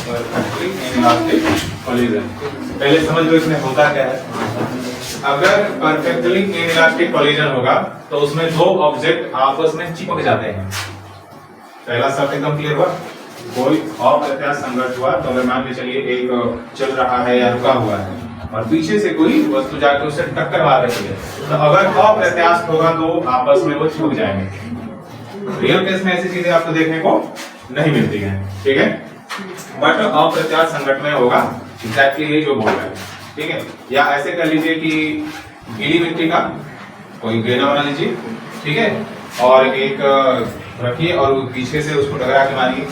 Perfectly inelastic collision. पहले समझ लो इसमें होता क्या है। अगर परफेक्टली इनइलास्टिक कोलिजन होगा तो उसमें दो ऑब्जेक्ट आपस में चिपक जाते हैं। पहला शर्त एकदम क्लियर हुआ। कोई अप्रत्याश संघर्ष हुआ तो अगर मान के चलिए एक चल रहा है या रुका हुआ है और पीछे से कोई वस्तु जाकर उससे टक्कर मार रही है, तो अगर अप्रत्याश होगा तो आपस में वो चिपक जाएंगे। रियल केस में ऐसी चीजें आपको देखने को नहीं मिलती हैं, ठीक है, बट अप्रत्याश संघटन में होगा एग्जैक्टली ये जो बोल रहा है, ठीक है। या ऐसे कर लीजिए कि गीली मिट्टी का कोई गेना बना लीजिए, ठीक है, और एक रखिए और पीछे से उसको टकरा के मारिए,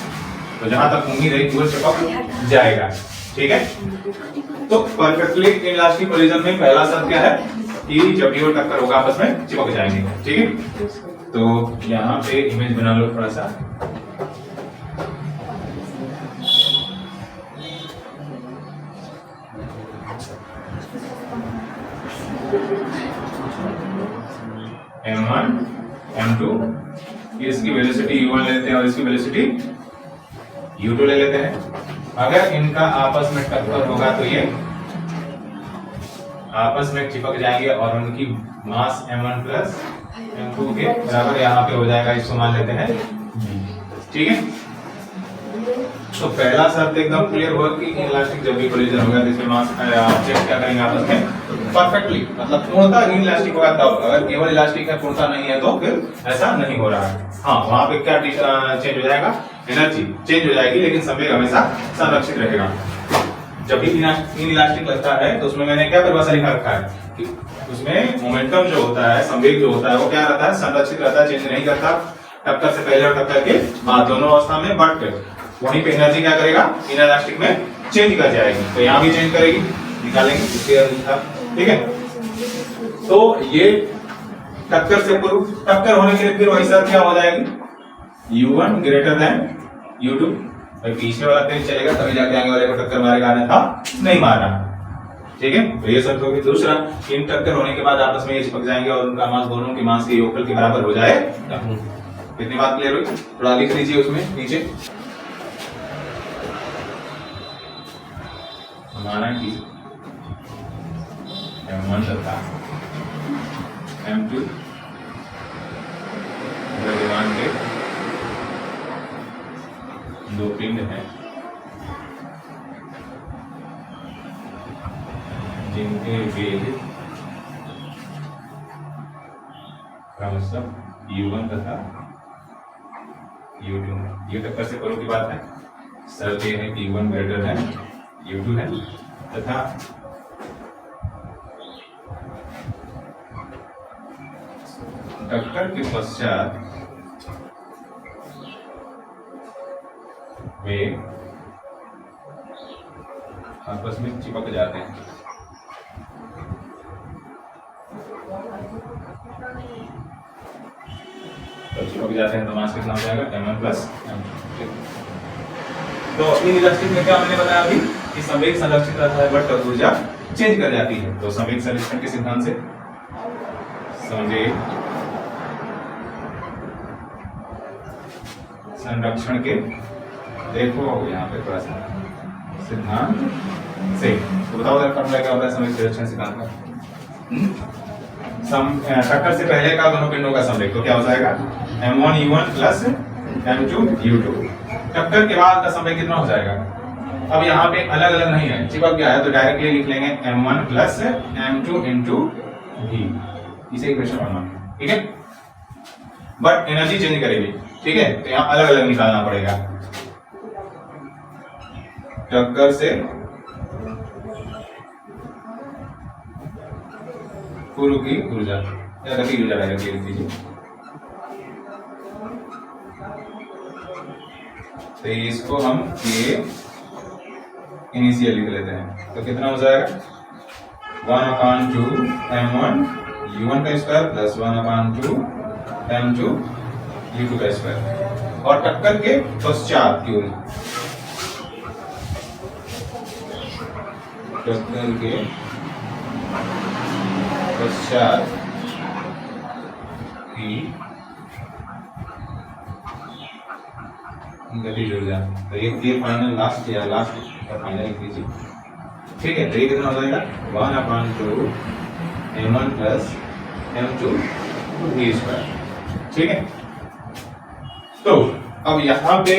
तो जहां तक उंगली रहेगी वो चिपक जाएगा, ठीक है। तो परफेक्टली इनइलास्टिक कोलिजन में पहला शर्त क्या है कि जब भी वो टक्कर होगा आपस में चिपक जाएंगे, ठीक है। तो यहाँ पे इमेज बना लो थोड़ा सा। M1 M2, इसकी वेलोसिटी u1 लेते हैं और इसकी वेलोसिटी u2 ले लेते हैं। अगर इनका आपस में टक्कर होगा तो ये आपस में चिपक जाएंगे और उनकी मास m1 प्लस m2 के बराबर यहाँ पे हो जाएगा। इसको मान लेते हैं, ठीक है। तो पहला शर्त एकदम क्लियर हुआ कि इनइलास्टिक जब भी कोलिजन होगा तो इसमें मास ऑब्जेक्ट क्या करेंगे आपस में परफेक्टली, मतलब पूर्णतः इनइलास्टिक होगा तब। अगर केवल इलास्टिक है पूर्णतः नहीं है तो फिर ऐसा नहीं हो रहा है। हाँ, वहां पे क्या चेंज हो जाएगा, एनर्जी चेंज हो जाएगी, लेकिन संवेग हमेशा संरक्षित रहेगा। जब भी इनइलास्टिक लगता है तो उसमें मैंने क्या परिभाषा लिखा रखा है कि उसमें मोमेंटम जो होता है, संवेग जो होता है वो क्या रहता है, संरक्षित रहता है, चेंज नहीं करता टक्कर से पहले और टक्कर के बाद दोनों अवस्था में। बट वहीं पे एनर्जी क्या करेगा, इनइलास्टिक में चेंज कर जाएगी, तो यहाँ भी चेंज करेगी, निकालेंगे ठीक है। तो ये टक्कर से पूर्व, टक्कर होने के लिए फिर वही शर्त क्या हो जाएगी, u1 ग्रेटर देन u2। पीछे वाला तेज चलेगा तभी जाके आगे वाले को टक्कर मारेगा, अन्यथा नहीं मारना, ठीक है। तो ये शर्त होगी। दूसरा, इन टक्कर होने के बाद आपस में ये चिपक जाएंगे और उनका मास दोनों के मास के योगफल के बराबर हो जाए। कितनी बात क्लियर हुई, थोड़ा लिख लीजिए उसमें नीचे। हमारा कि M1 तथा M2 द्रव्यमान के दो पिंड हैं जिनके वेग क्रमशः u1 तथा u2 है। ये टक्कर से पूर्व की बात है। शर्त ये है कि u1 ग्रेटर देन u2 है तथा टक्कर के पश्चात वे आपस में चिपक जाते हैं। तो चिपक जाते हैं तो मास कितना हो जाएगा, m1 प्लस m2। तो इनइलास्टिक में क्या मैंने बताया अभी कि संवेग संरक्षित रहता है बट ऊर्जा चेंज कर जाती है। तो संवेग संरक्षण के सिद्धांत से संवेग संरक्षण के, देखो यहाँ पे थोड़ा सा सिद्धांत से, तो बताओ जरा फॉर्मूला क्या होता है संवेग संरक्षण सिद्धांत का। टक्कर से पहले का दोनों पिंडों का संवेग तो क्या हो जाएगा, m1 u1 plus m2 u2। टक्कर के बाद का संवेग कितना हो जाएगा। अब यहाँ पे अलग अलग नहीं है, चिपक गया है तो डायरेक्टली लिख लेंगे m1 plus m2 into v, इसे इक्वेशन 1, ठीक है। बट एनर्जी चेंज करेगी, ठीक है, तो यहाँ अलग अलग निकालना पड़ेगा। टक्कर से पूर्व की ऊर्जा या गति ऊर्जा डायरेक्टली लिख दीजिए। तो इसको हम ये इनिशियल लिख लेते हैं, तो कितना हो जाएगा 1/2 m1 u1 का स्क्वायर प्लस 1/2 m2 u2 का स्क्वायर। और टक्कर के पश्चात की ऊर्जा, टक्कर के पश्चात की गति जुड़ जाए। तो ये फाइनल लास्ट या लास्ट और फाइनल लिख लीजिए। ठीक है, तो ये कितना हो जाएगा 1/2 m1 plus m2 v square. ठीक है, तो अब यहाँ पे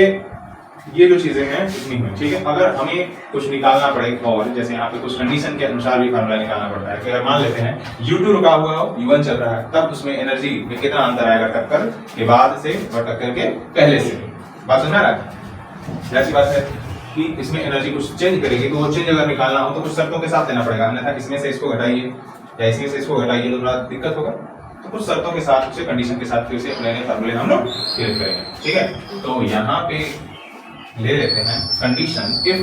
ये जो चीजें हैं इतनी हुई। ठीक है, अगर हमें कुछ निकालना पड़े और जैसे यहाँ पे कुछ कंडीशन के अनुसार भी फार्मूला निकालना पड़ता है कि अगर मान लेते हैं U2 रुका हुआ हो, U1 चल रहा है, तब उसमें एनर्जी में कितना अंतर आएगा टक्कर के बाद से और टक्कर के पहले से। बात समझ रहा है? ऐसी बात है कि इसमें एनर्जी कुछ चेंज करेगी, तो वो चेंज अगर निकालना हो तो कुछ शर्तों के साथ लेना पड़ेगा, अन्यथा इसमें से इसको घटाइए या इसमें से इसको घटाइए तो थोड़ा दिक्कत होगा। तो कुछ शर्तों के साथ, कुछ कंडीशन के साथ फिर से नए नए फार्मूले हम लोग क्रिएट करेंगे। ठीक है, तो यहाँ पे ले लेते हैं condition if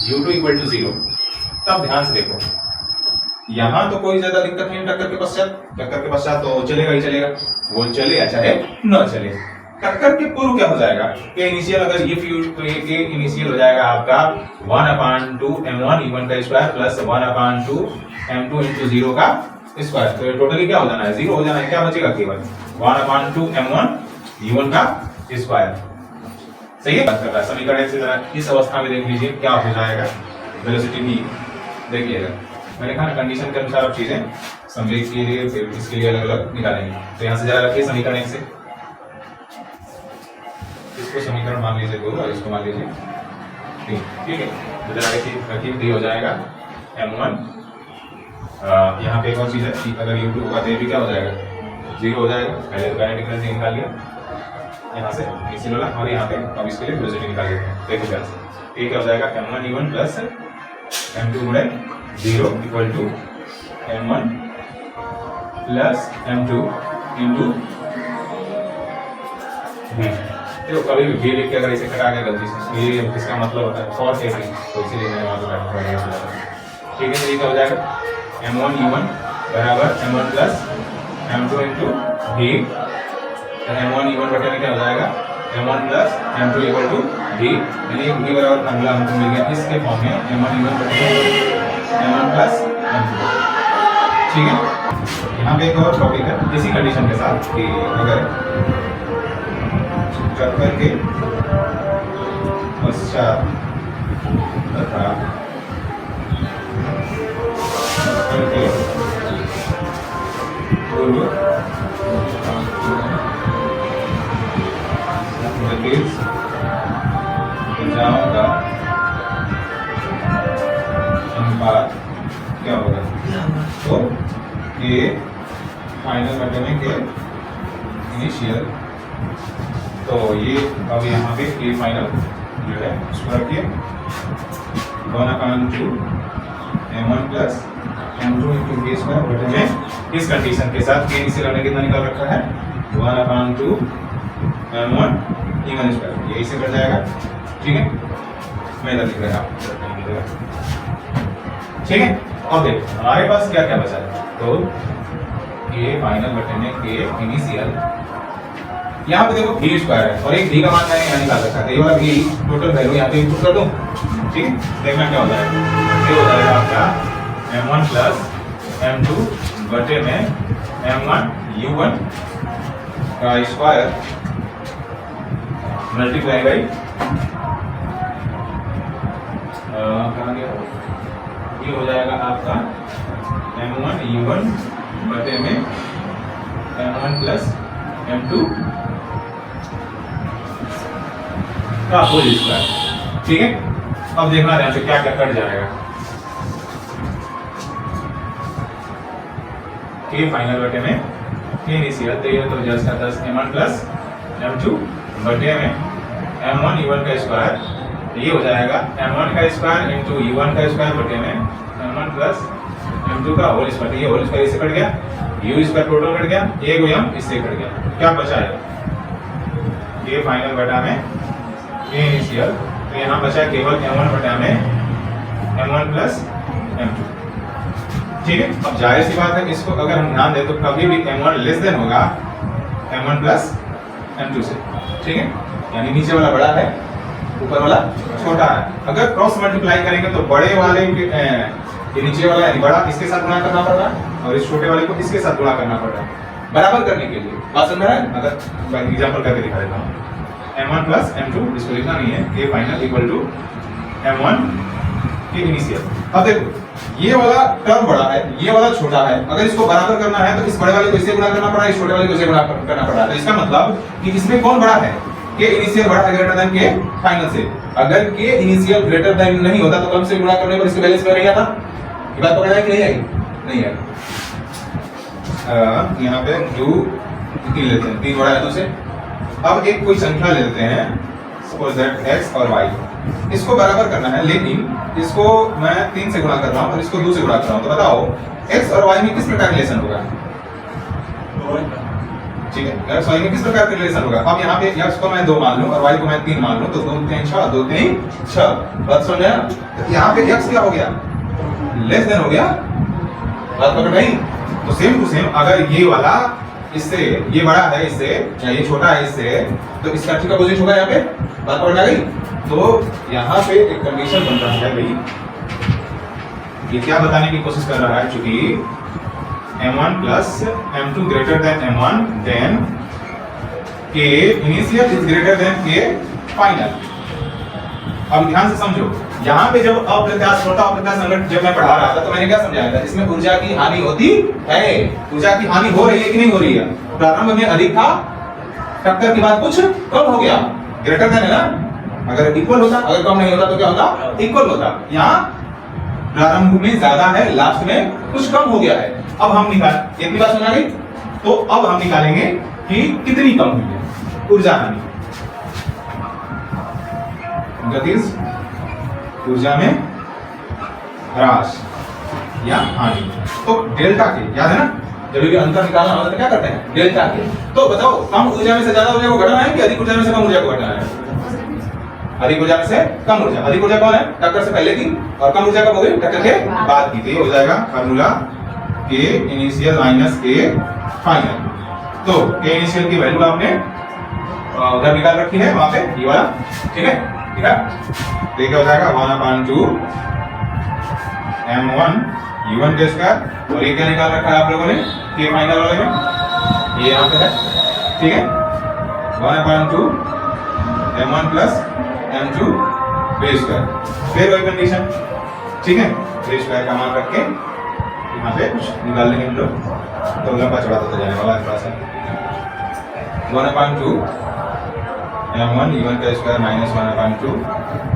U2 equal to 0। तब ध्यान से देखो, यहाँ तो कोई ज्यादा दिक्कत नहीं टक्कर के पश्चात तो चलेगा ही चलेगा, वो चले या चाहे न चले। टक्कर के पूर्व क्या हो जाएगा, के इनिशियल अगर ये तो ये के इनिशियल हो जाएगा आपका 1/2 m1 E1 का स्क्वायर प्लस 1/2 m2 into 0 का स्क्वायर। तो ये टोटली क्या हो जाना है, 0 हो जाना है। क्या बचेगा, केवल 1/2 m1 E1 का स्क्वायर। सही है, बात कर रहा है। समीकरण से जरा इस अवस्था में देख लीजिए क्या हो जाएगा। वेलोसिटी भी देखिएगा, मैंने कहा कंडीशन के अनुसार आप चीजें समझिए, फिर इसके लिए अलग अलग निकालेंगे। तो यहाँ से जरा रखिए समीकरण से, इसको समीकरण मान लीजिए 2 और इसको मान लीजिए 3। ठीक है, तो जरा रखिए 3 हो जाएगा m1। यहाँ पे एक और चीज है कि अगर U2 होगा तो ये भी क्या हो जाएगा, 0 हो जाएगा। पहले तो काइनेटिक एनर्जी निकाल लिया यहाँ से इसी वाला, और यहाँ पे अब इसके लिए वेलोसिटी निकाल लेते हैं। देखो क्या ये क्या हो जाएगा, m1 E1 प्लस m2 गुणे 0 equal to m1 plus m2 into v। देखो कभी भी v लिख के अगर इसे कटा के गलती से, ये इसका मतलब होता है फॉर के नहीं, तो इसीलिए मैंने वहाँ पे काटा है। ठीक है, तो ये क्या हो जाएगा m1 E1 बराबर m1 plus m2 into v। m1 E1 बटे में क्या हो जाएगा m1 plus m2 equal to v, यानी v बराबर फार्मूला हमको मिल गया इसके फॉर्म में m1 E1 बटे m1 प्लस m2। ठीक है, यहाँ पे एक और टॉपिक है इसी कंडीशन के साथ कि अगर टक्कर के पश्चात तथा टक्कर के पूर्व भुजाओं का अनुपात क्या होगा, तो ये फाइनल बटे में के इनिशियल। तो ये अब यहाँ पे ये फाइनल जो है उसको रखिए 1/2 m1 plus m2 into v square बटे में इस कंडीशन के साथ के इनिशियल हमने कितना निकाल रखा है 1/2 m1 E1 स्क्वायर, ये इसे कट जाएगा। ठीक है, मैं इधर लिख रहा हूँ। ठीक है, अब देखो हमारे पास क्या क्या बचा है, तो ये फाइनल बटे में के इनिशियल, यहाँ पे देखो v स्क्वायर है और एक v का मान मैंने यहाँ निकाल रखा है, ये वाला v टोटल वैल्यू यहाँ पे इनपुट कर दूं। ठीक है, देखना क्या हो जाएगा, ये हो जाएगा आपका m1 प्लस m2 बटे में m1 U1 का स्क्वायर मल्टीप्लाई बाई कहाँ गया, ये हो जाएगा आपका m1 U1 बटे में m1 प्लस m2 का होल स्क्वायर। ठीक है, अब देखना ध्यान से क्या क्या कट जाएगा। के फाइनल बटे में के इनिशियल, तो ये तो जस्ट 10 m1 प्लस m2 बटे में m1 U1 का स्क्वायर, ये हो जाएगा m1 का स्क्वायर इंटू U1 का स्क्वायर बटे में m1 प्लस m2 का होल स्क्वायर। ये होल स्क्वायर इससे कट गया, u स्क्वायर टोटल कट गया, एक m इससे कट गया, क्या बचा है ये फाइनल बटा में ये इनिशियल। तो यहाँ बचा केवल m1 बटा में m1 प्लस m2। ठीक है, अब जाहिर सी बात है इसको अगर हम ध्यान दें तो कभी भी m1 लेस देन होगा m1 प्लस m2 से। ठीक है, यानी नीचे वाला बड़ा है, ऊपर वाला छोटा है। अगर क्रॉस मल्टीप्लाई करेंगे तो बड़े वाले ये नीचे वाला यानी बड़ा इसके साथ गुणा करना पड़ रहा है और इस छोटे वाले को इसके साथ गुणा करना पड़ रहा है। बराबर करने के लिए। बात समझ रहा है? अगर एग्जांपल करके दिखा देता हूं, m1 प्लस m2, इसको लिखना नहीं है, k final equal to m1 के इनिशियल। अब देखो ये वाला टर्म बड़ा है, ये वाला छोटा है, अगर इसको बराबर करना है तो इस बड़े वाले को इससे गुणा करना पड़ा है, इस छोटे वाले को इससे गुणा करना पड़ा है। तो इसका मतलब कि इसमें कौन बड़ा है? k इनिशियल बड़ा है ग्रेटर देन k फाइनल से। अगर k इनिशियल ग्रेटर देन नहीं होता तो कम से गुणा करने पर इसके बैलेंस में नहीं आता। ये बात पकड़ है कि नहीं आई? नहीं आई। यहाँ पे 2 3 लेते हैं, 3 बड़ा है 2 से। अब एक कोई संख्या ले लेते हैं, सपोज दैट x और y, इसको बराबर करना है, लेकिन इसको मैं 3 से गुणा कर रहा हूँ और इसको 2 से गुणा कर रहा हूँ। तो बताओ x और y में किस प्रकार का रिलेशन होगा? ठीक है, x y में किस प्रकार का रिलेशन होगा? अब यहाँ पे x को मैं 2 मान लूं और y को मैं 3 मान लूं, तो 2 3 6, 2 3 6। बात समझ आया? तो यहाँ पे x क्या हो गया? लेस देन हो गया। बात पकड़ गई? तो सेम टू सेम अगर ये वाला इससे, ये बड़ा है इससे या ये छोटा है इससे, तो इसका ठीक अपोजिट होगा यहाँ पे। बात पकड़ आ गई? तो यहाँ पे एक कंडीशन बन रहा है भाई, ये क्या बताने की कोशिश कर रहा है, चूंकि m1 plus m2 greater than m1, then k initial is greater than k final। अब ध्यान से समझो, यहाँ पे जब अप्रत्याश छोटा अप्रत्याश संघटन जब मैं पढ़ा रहा था तो मैंने क्या समझाया था? इसमें ऊर्जा की हानि होती है। ऊर्जा की हानि हो रही है कि नहीं हो रही है? प्रारंभ में अधिक था, टक्कर के बाद कुछ कम हो गया। ग्रेटर देन है ना, अगर इक्वल होता, अगर कम नहीं होता तो क्या होता? इक्वल होता। यहाँ प्रारंभ में ज्यादा है, लास्ट में कुछ कम हो गया है। अब हम निकाल, इतनी बात समझ आ गई? तो अब हम निकालेंगे कि कितनी कम हुई है ऊर्जा हानि। गतिज ऊर्जा में ह्रास या हानि। तो डेल्टा के, याद है ना, जब भी अंतर निकालना होता है तो क्या करते हैं? डेल्टा के। तो बताओ कम ऊर्जा में से ज्यादा ऊर्जा को घटाना है कि अधिक ऊर्जा में से कम ऊर्जा को घटाना है? अधिक ऊर्जा में से कम ऊर्जा। अधिक ऊर्जा कौन है? टक्कर से पहले की, और कम ऊर्जा कब होगी? टक्कर के बाद की। तो ये हो जाएगा formula k initial minus k final. तो k इनिशियल की वैल्यू आपने उधर निकाल रखी है वहां पे, ये वाला, ठीक है? ठीक है, तो ये क्या हो जाएगा? 1/2 m1 u1 के स्क्वायर, और ये क्या निकाल रखा है आप लोगों ने k फाइनल वाले में? ये यहाँ पे है, ठीक है? 1/2 m1 plus m2 base square. फिर वही कंडीशन, ठीक है? बेस स्क्वायर का मान रख के यहाँ पे कुछ निकाल लेंगे हम लोग, तो लंबा चौड़ा होता जाने वाला है थोड़ा सा। 1/2 m1 u1 का square minus 1/2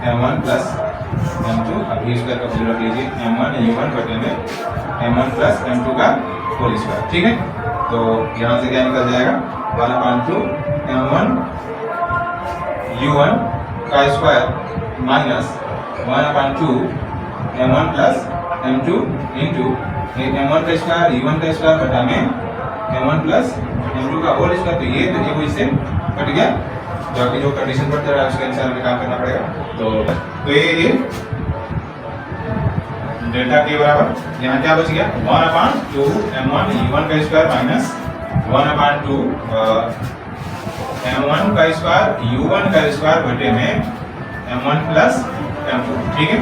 m1 plus m2, अभी स्क्वायर का वैल्यू रख लीजिए, m1 u1 बटे में m1 प्लस m2 का होल स्क्वायर, ठीक है? तो यहाँ से क्या निकल जाएगा? 1/2 m1 u1 का square minus 1/2 m1 plus m2 into m1 का स्क्वायर u1 का स्क्वायर बटा में m1 प्लस m2 का होल स्क्वायर। तो ये वो इससे कट गया, बाकी जो कंडीशन पर रहा है उसके अनुसार हमें काम करना पड़ेगा। तो ये डेल्टा के बराबर यहाँ क्या बच गया? 1/2 m1 u1 का स्क्वायर माइनस 1/2 m1 का स्क्वायर u1 का स्क्वायर बटे में m1 प्लस m2, ठीक है?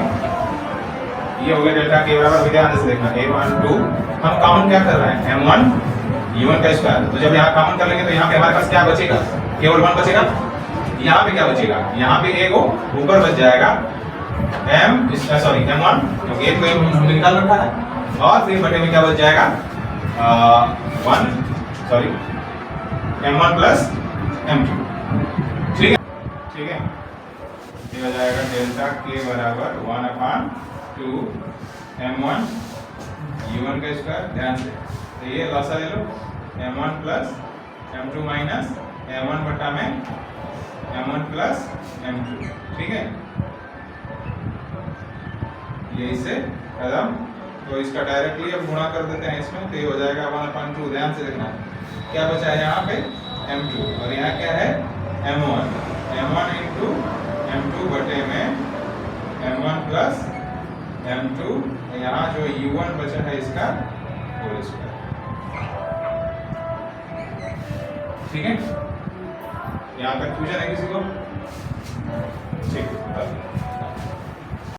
ये हो गया डेल्टा के बराबर। ध्यान से देखना, a12 हम कॉमन क्या कर रहे हैं? m1 u1 का स्क्वायर। तो जब यहाँ कॉमन कर लेंगे तो यहाँ पे हमारे पास क्या बचेगा? केवल 1 बचेगा। यहाँ पे क्या बचेगा? यहाँ पे a को ऊपर बच जाएगा m1, क्योंकि एक को हमने निकाल रखा है, और फिर बटे में क्या बच जाएगा? m1 प्लस m2, ठीक है? ठीक है, ये हो जाएगा डेल्टा के बराबर 1/2 m1 u1 का स्क्वायर। ध्यान से, तो ये लसा ले लो, m1 plus m2 minus m1 बटा में m1 प्लस m2, ठीक है? ये इससे खत्म। तो इसका डायरेक्टली अब गुणा कर देते हैं इसमें, तो ये हो जाएगा 1/2। ध्यान से देखना, क्या बचा है यहाँ पे? m2, और यहाँ क्या है? m1 इंटू m2 बटे में m1 प्लस m2, यहाँ जो u1 बचा है इसका होल स्क्वायर, ठीक है? यहाँ तक पूछा है किसी को? ठीक है।